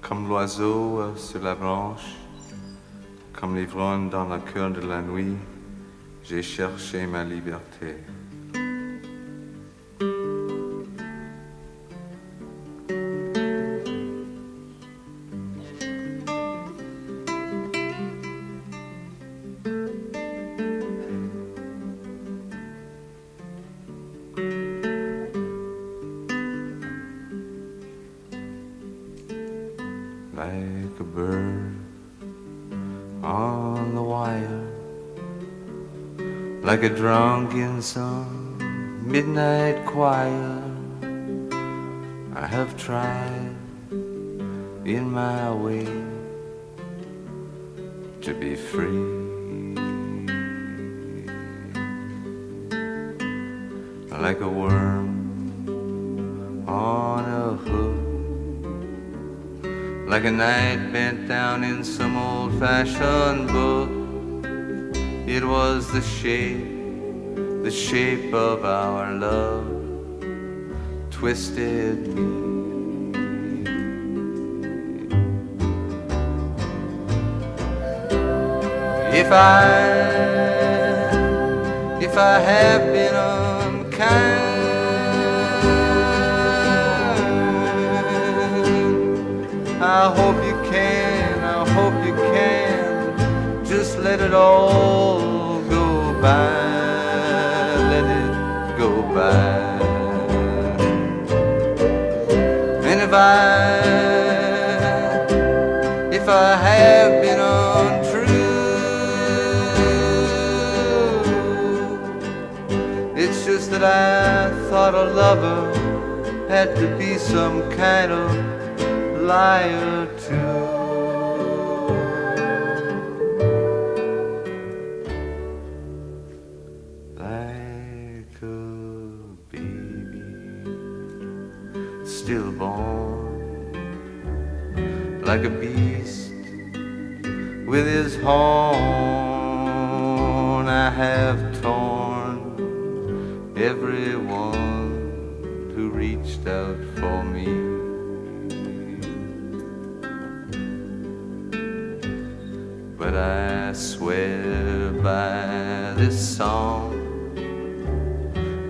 Comme l'oiseau sur la branche, comme l'ivrogne dans le cœur de la nuit, j'ai cherché ma liberté. Like a bird on the wire, like a drunk in some midnight choir, I have tried in my way to be free. Like a worm on a hook, like a night bent down in some old-fashioned book. It was the shape of our love twisted me. If I have been unkind, I hope you can just let it all go by, let it go by. And if I have been untrue, it's just that I thought a lover had to be some kind of liar too. Like a baby stillborn, like a beast with his horn, I have torn everyone who reached out for me. But I swear by this song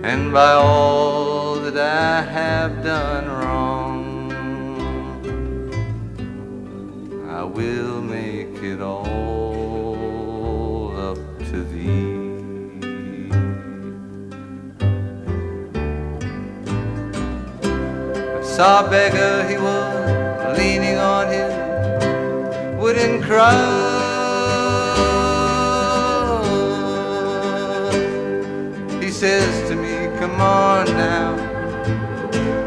and by all that I have done wrong, I will make it all up to thee. I saw a beggar, he was leaning on his wooden cross. He says to me, come on now,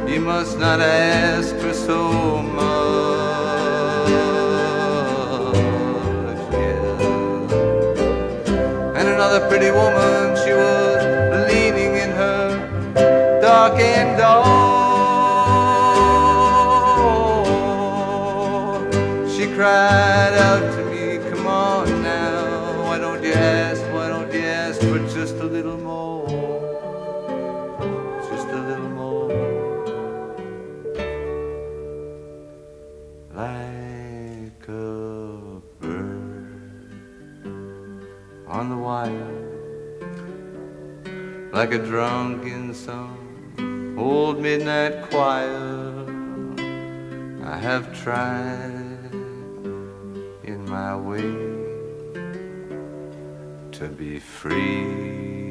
you must not ask for so much, yeah. And another pretty woman, she was leaning in her darkened door. She cried out to me, come on now, why don't you ask for just a little more, just a little more. Like a bird on the wire, like a drunk in some old midnight choir, I have tried in my way to be free.